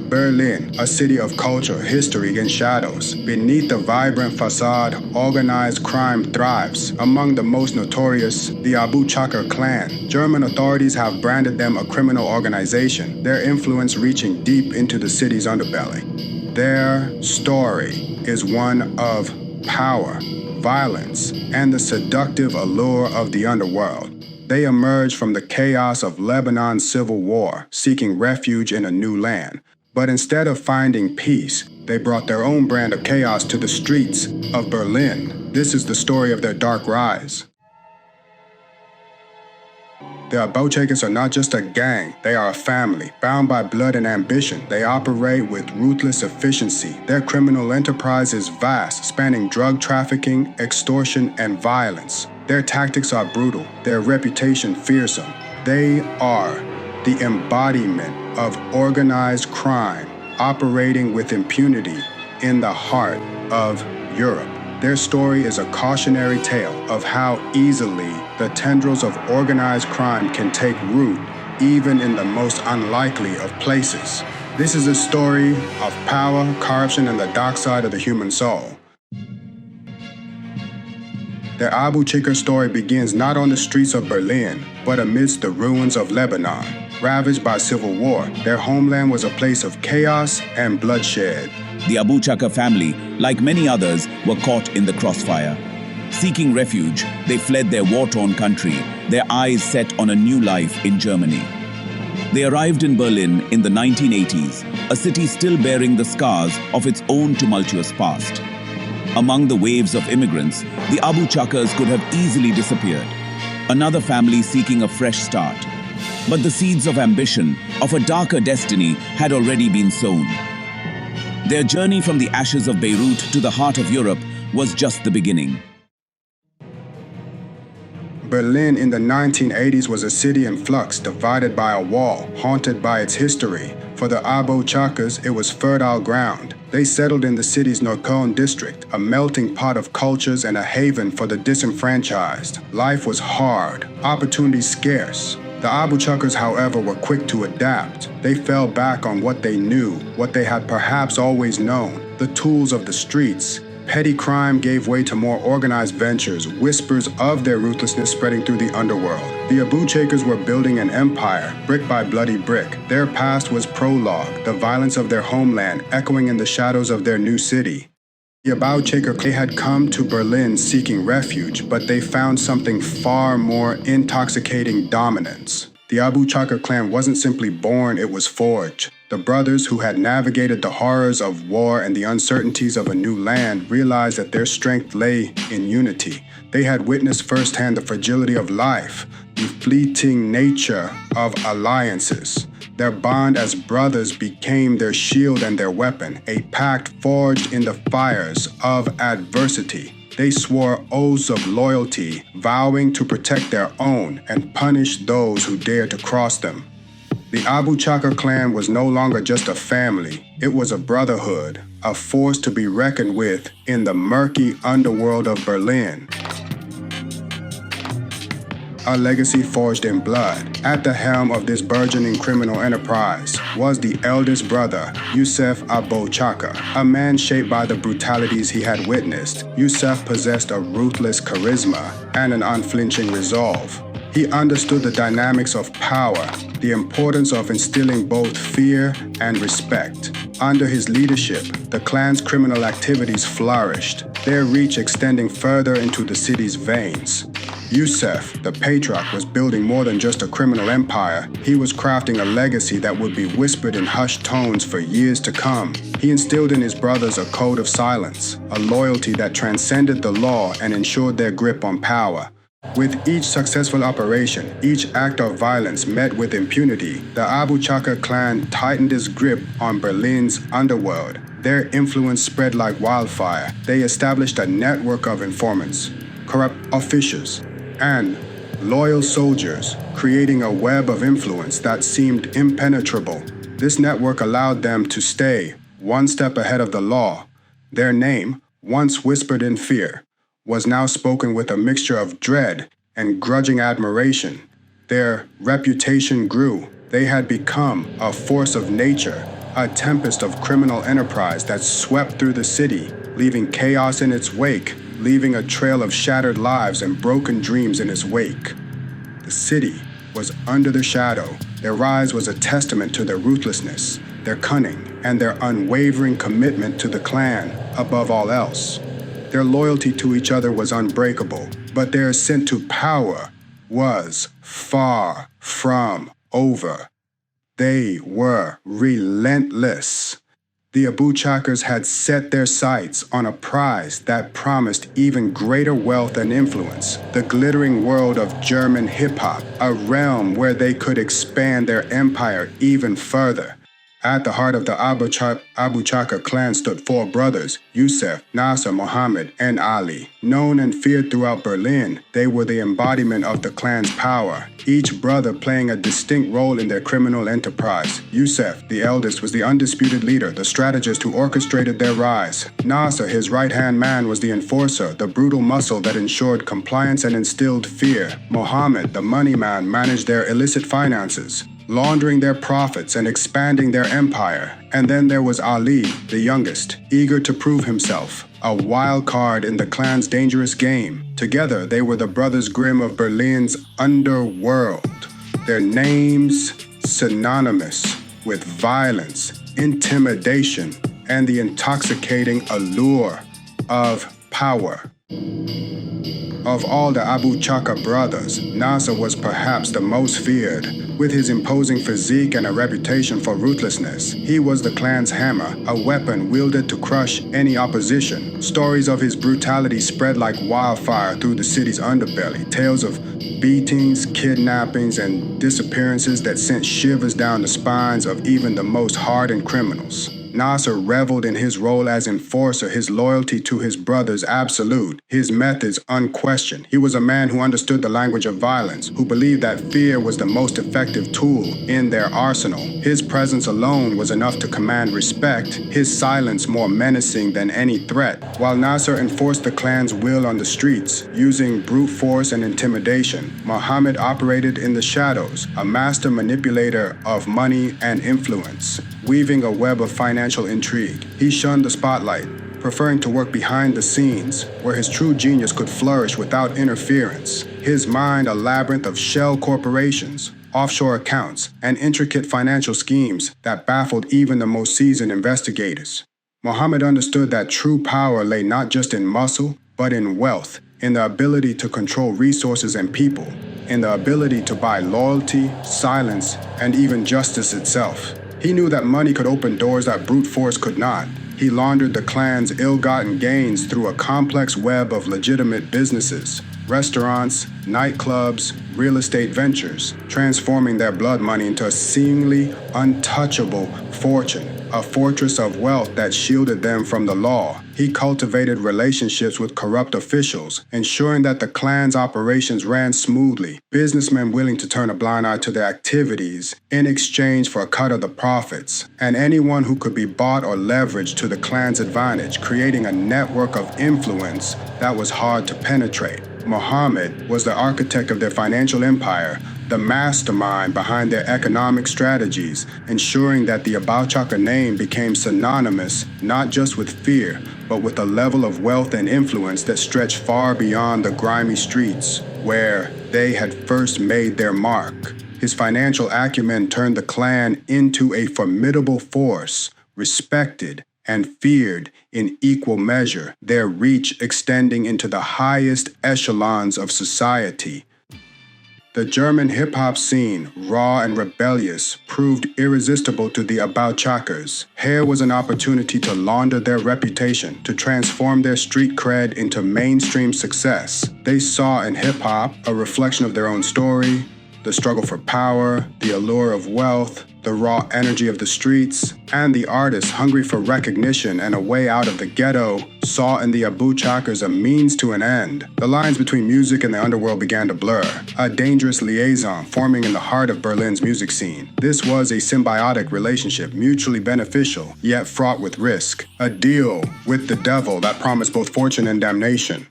Berlin, a city of culture, history, and shadows. Beneath the vibrant facade, organized crime thrives. Among the most notorious, the Abou Chaker clan. German authorities have branded them a criminal organization, their influence reaching deep into the city's underbelly. Their story is one of power, violence, and the seductive allure of the underworld. They emerged from the chaos of Lebanon's civil war, seeking refuge in a new land. But instead of finding peace, they brought their own brand of chaos to the streets of Berlin. This is the story of their dark rise. The Abou Chakers are not just a gang, they are a family, bound by blood and ambition. They operate with ruthless efficiency. Their criminal enterprise is vast, spanning drug trafficking, extortion, and violence. Their tactics are brutal, their reputation fearsome. They are the embodiment of organized crime, operating with impunity in the heart of Europe. Their story is a cautionary tale of how easily the tendrils of organized crime can take root, even in the most unlikely of places. This is a story of power, corruption, and the dark side of the human soul. The Abou Chaker story begins not on the streets of Berlin, but amidst the ruins of Lebanon. Ravaged by civil war, their homeland was a place of chaos and bloodshed. The Abou Chaker family, like many others, were caught in the crossfire. Seeking refuge, they fled their war-torn country, their eyes set on a new life in Germany. They arrived in Berlin in the 1980s, a city still bearing the scars of its own tumultuous past. Among the waves of immigrants, the Abou Chakers could have easily disappeared. Another family seeking a fresh start. But the seeds of ambition, of a darker destiny, had already been sown. Their journey from the ashes of Beirut to the heart of Europe was just the beginning. Berlin in the 1980s was a city in flux, divided by a wall, haunted by its history. For the Abou Chakers, it was fertile ground. They settled in the city's Neu Köln district, a melting pot of cultures and a haven for the disenfranchised. Life was hard, opportunities scarce. The Abou Chakers, however, were quick to adapt. They fell back on what they knew, what they had perhaps always known, the tools of the streets. Petty crime gave way to more organized ventures, whispers of their ruthlessness spreading through the underworld. The Abou Chakers were building an empire, brick by bloody brick. Their past was prologue, the violence of their homeland echoing in the shadows of their new city. The Abou Chaker, they had come to Berlin seeking refuge, but they found something far more intoxicating: dominance. The Abou Chaker clan wasn't simply born, it was forged. The brothers who had navigated the horrors of war and the uncertainties of a new land realized that their strength lay in unity. They had witnessed firsthand the fragility of life, the fleeting nature of alliances. Their bond as brothers became their shield and their weapon, a pact forged in the fires of adversity. They swore oaths of loyalty, vowing to protect their own and punish those who dared to cross them. The Abou Chaker clan was no longer just a family, it was a brotherhood, a force to be reckoned with in the murky underworld of Berlin. A legacy forged in blood. At the helm of this burgeoning criminal enterprise was the eldest brother, Youssef Abou Chaker, a man shaped by the brutalities he had witnessed. Youssef possessed a ruthless charisma and an unflinching resolve. He understood the dynamics of power, the importance of instilling both fear and respect. Under his leadership, the clan's criminal activities flourished, their reach extending further into the city's veins. Youssef, the patriarch, was building more than just a criminal empire. He was crafting a legacy that would be whispered in hushed tones for years to come. He instilled in his brothers a code of silence, a loyalty that transcended the law and ensured their grip on power. With each successful operation, each act of violence met with impunity, the Abou Chaker clan tightened its grip on Berlin's underworld. Their influence spread like wildfire. They established a network of informants, corrupt officials, and loyal soldiers, creating a web of influence that seemed impenetrable. This network allowed them to stay one step ahead of the law. Their name, once whispered in fear, was now spoken with a mixture of dread and grudging admiration. Their reputation grew. They had become a force of nature, a tempest of criminal enterprise that swept through the city, leaving chaos in its wake, leaving a trail of shattered lives and broken dreams in its wake. The city was under their shadow. Their rise was a testament to their ruthlessness, their cunning, and their unwavering commitment to the clan above all else. Their loyalty to each other was unbreakable, but their ascent to power was far from over. They were relentless. The Abou Chakers had set their sights on a prize that promised even greater wealth and influence, the glittering world of German hip-hop, a realm where they could expand their empire even further. At the heart of the Abou Chaker clan stood four brothers, Youssef, Nasser, Mohammed, and Ali. Known and feared throughout Berlin, they were the embodiment of the clan's power, each brother playing a distinct role in their criminal enterprise. Youssef, the eldest, was the undisputed leader, the strategist who orchestrated their rise. Nasser, his right-hand man, was the enforcer, the brutal muscle that ensured compliance and instilled fear. Mohammed, the money man, managed their illicit finances, laundering their profits and expanding their empire. And then there was Ali, the youngest, eager to prove himself, a wild card in the clan's dangerous game. Together, they were the Brothers Grimm of Berlin's underworld, their names synonymous with violence, intimidation, and the intoxicating allure of power. Of all the Abou Chaker brothers, Nasser was perhaps the most feared. With his imposing physique and a reputation for ruthlessness, he was the clan's hammer, a weapon wielded to crush any opposition. Stories of his brutality spread like wildfire through the city's underbelly, tales of beatings, kidnappings, and disappearances that sent shivers down the spines of even the most hardened criminals. Nasser reveled in his role as enforcer, his loyalty to his brothers absolute, his methods unquestioned. He was a man who understood the language of violence, who believed that fear was the most effective tool in their arsenal. His presence alone was enough to command respect, his silence more menacing than any threat. While Nasser enforced the clan's will on the streets, using brute force and intimidation, Mohammed operated in the shadows, a master manipulator of money and influence, weaving a web of financial intrigue. He shunned the spotlight, preferring to work behind the scenes, where his true genius could flourish without interference. His mind a labyrinth of shell corporations, offshore accounts, and intricate financial schemes that baffled even the most seasoned investigators. Mohammed understood that true power lay not just in muscle, but in wealth, in the ability to control resources and people, in the ability to buy loyalty, silence, and even justice itself. He knew that money could open doors that brute force could not. He laundered the clan's ill-gotten gains through a complex web of legitimate businesses, restaurants, nightclubs, real estate ventures, transforming their blood money into a seemingly untouchable fortune, a fortress of wealth that shielded them from the law. He cultivated relationships with corrupt officials, ensuring that the clan's operations ran smoothly, businessmen willing to turn a blind eye to their activities in exchange for a cut of the profits, and anyone who could be bought or leveraged to the clan's advantage, creating a network of influence that was hard to penetrate. Mohammed was the architect of their financial empire, the mastermind behind their economic strategies, ensuring that the Abou Chaker name became synonymous not just with fear, but with a level of wealth and influence that stretched far beyond the grimy streets where they had first made their mark. His financial acumen turned the clan into a formidable force, respected and feared in equal measure, their reach extending into the highest echelons of society. The German hip-hop scene, raw and rebellious, proved irresistible to the Abou Chakers. Here was an opportunity to launder their reputation, to transform their street cred into mainstream success. They saw in hip-hop a reflection of their own story, the struggle for power, the allure of wealth, the raw energy of the streets, and the artists hungry for recognition and a way out of the ghetto saw in the Abou Chakers a means to an end. The lines between music and the underworld began to blur, a dangerous liaison forming in the heart of Berlin's music scene. This was a symbiotic relationship, mutually beneficial, yet fraught with risk, a deal with the devil that promised both fortune and damnation.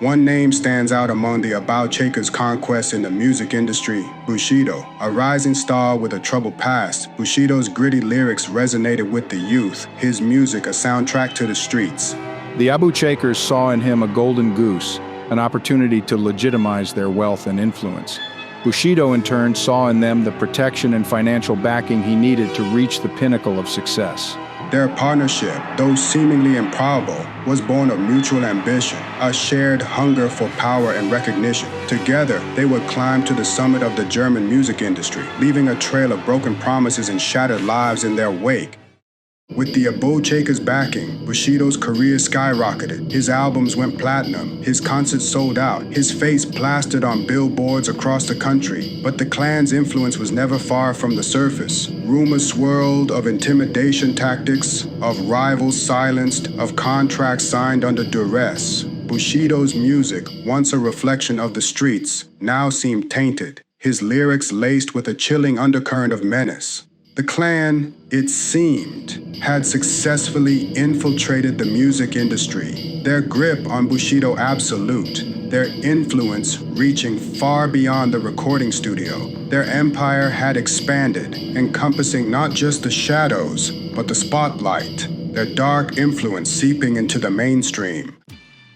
One name stands out among the Abou Chaker's conquests in the music industry, Bushido. A rising star with a troubled past, Bushido's gritty lyrics resonated with the youth, his music a soundtrack to the streets. The Abou Chakers saw in him a golden goose, an opportunity to legitimize their wealth and influence. Bushido, in turn, saw in them the protection and financial backing he needed to reach the pinnacle of success. Their partnership, though seemingly improbable, was born of mutual ambition, a shared hunger for power and recognition. Together, they would climb to the summit of the German music industry, leaving a trail of broken promises and shattered lives in their wake. With the Abou Chaker's backing, Bushido's career skyrocketed. His albums went platinum, his concerts sold out, his face plastered on billboards across the country. But the clan's influence was never far from the surface. Rumors swirled of intimidation tactics, of rivals silenced, of contracts signed under duress. Bushido's music, once a reflection of the streets, now seemed tainted, his lyrics laced with a chilling undercurrent of menace. The clan, it seemed, had successfully infiltrated the music industry, their grip on Bushido absolute, their influence reaching far beyond the recording studio. Their empire had expanded, encompassing not just the shadows, but the spotlight, their dark influence seeping into the mainstream.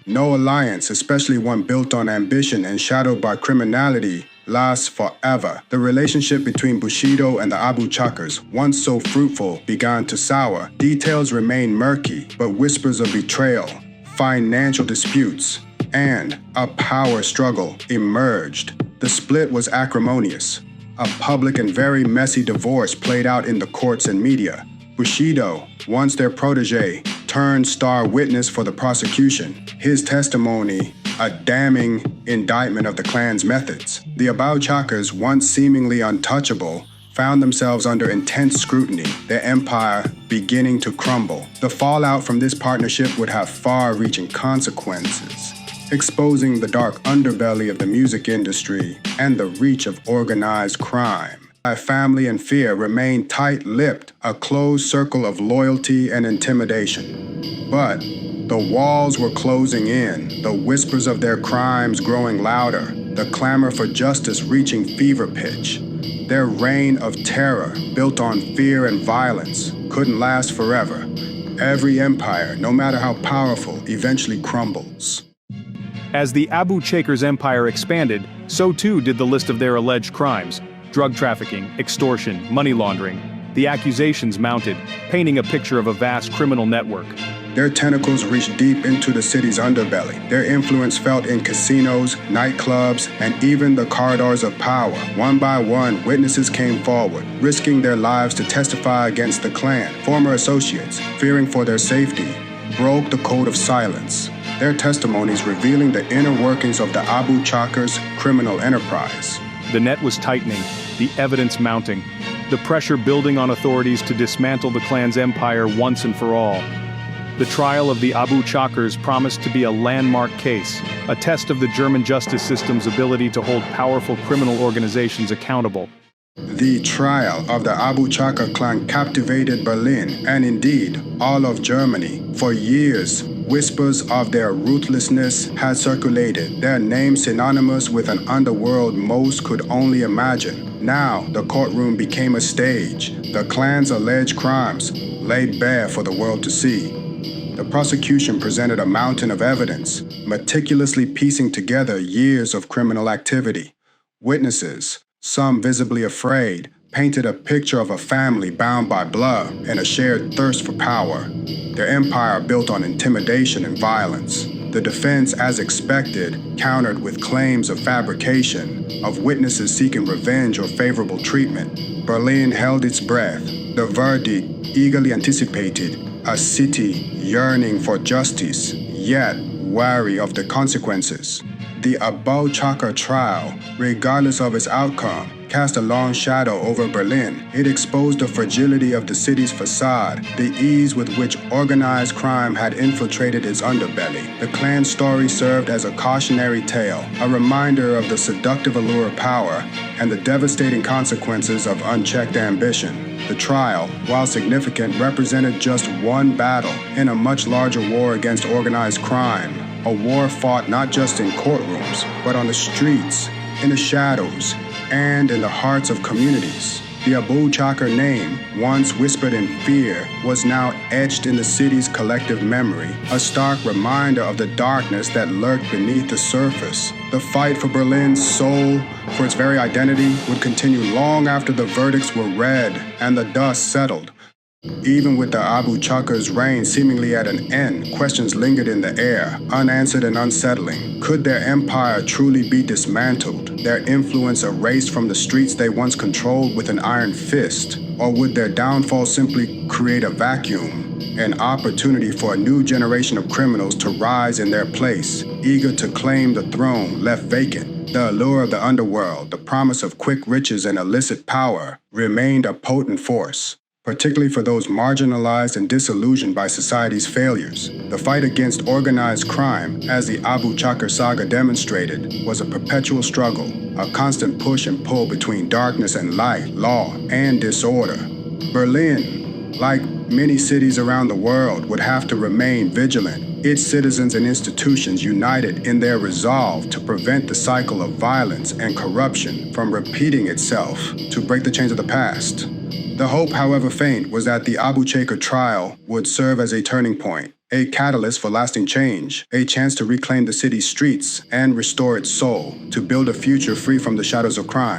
No alliance, especially one built on ambition and shadowed by criminality, lasts forever. The relationship between Bushido and the Abou Chakers, once so fruitful, began to sour. Details remain murky, but whispers of betrayal, financial disputes, and a power struggle emerged. The split was acrimonious. A public and very messy divorce played out in the courts and media. Bushido, once their protege, turned star witness for the prosecution. His testimony, a damning indictment of the clan's methods. The Abou Chakers, once seemingly untouchable, found themselves under intense scrutiny, their empire beginning to crumble. The fallout from this partnership would have far-reaching consequences, exposing the dark underbelly of the music industry and the reach of organized crime. Family and fear remained tight-lipped, a closed circle of loyalty and intimidation. But the walls were closing in, the whispers of their crimes growing louder, the clamor for justice reaching fever pitch. Their reign of terror, built on fear and violence, couldn't last forever. Every empire, no matter how powerful, eventually crumbles. As the Abou Chakers' empire expanded, so too did the list of their alleged crimes: drug trafficking, extortion, money laundering. The accusations mounted, painting a picture of a vast criminal network. Their tentacles reached deep into the city's underbelly. Their influence felt in casinos, nightclubs, and even the corridors of power. One by one, witnesses came forward, risking their lives to testify against the clan. Former associates, fearing for their safety, broke the code of silence, their testimonies revealing the inner workings of the Abou Chakers' criminal enterprise. The net was tightening, the evidence mounting, the pressure building on authorities to dismantle the clan's empire once and for all. The trial of the Abou Chakers promised to be a landmark case, a test of the German justice system's ability to hold powerful criminal organizations accountable. The trial of the Abou Chaker clan captivated Berlin, and indeed all of Germany. For years, whispers of their ruthlessness had circulated, their names synonymous with an underworld most could only imagine. Now, the courtroom became a stage, the clan's alleged crimes laid bare for the world to see. The prosecution presented a mountain of evidence, meticulously piecing together years of criminal activity. Witnesses, some visibly afraid, painted a picture of a family bound by blood and a shared thirst for power. Their empire built on intimidation and violence. The defense, as expected, countered with claims of fabrication, of witnesses seeking revenge or favorable treatment. Berlin held its breath, the verdict eagerly anticipated, a city yearning for justice, yet wary of the consequences. The Abou Chaker trial, regardless of its outcome, cast a long shadow over Berlin. It exposed the fragility of the city's facade, the ease with which organized crime had infiltrated its underbelly. The clan's story served as a cautionary tale, a reminder of the seductive allure of power and the devastating consequences of unchecked ambition. The trial, while significant, represented just one battle in a much larger war against organized crime, a war fought not just in courtrooms, but on the streets, in the shadows, and in the hearts of communities. The Abou Chaker name, once whispered in fear, was now etched in the city's collective memory, a stark reminder of the darkness that lurked beneath the surface. The fight for Berlin's soul, for its very identity, would continue long after the verdicts were read and the dust settled. Even with the Abou Chaker's reign seemingly at an end, questions lingered in the air, unanswered and unsettling. Could their empire truly be dismantled, their influence erased from the streets they once controlled with an iron fist? Or would their downfall simply create a vacuum, an opportunity for a new generation of criminals to rise in their place, eager to claim the throne left vacant? The allure of the underworld, the promise of quick riches and illicit power, remained a potent force, particularly for those marginalized and disillusioned by society's failures. The fight against organized crime, as the Abou Chaker saga demonstrated, was a perpetual struggle, a constant push and pull between darkness and light, law and disorder. Berlin, like many cities around the world, would have to remain vigilant, its citizens and institutions united in their resolve to prevent the cycle of violence and corruption from repeating itself, to break the chains of the past. The hope, however faint, was that the Abou Chaker trial would serve as a turning point, a catalyst for lasting change, a chance to reclaim the city's streets and restore its soul, to build a future free from the shadows of crime.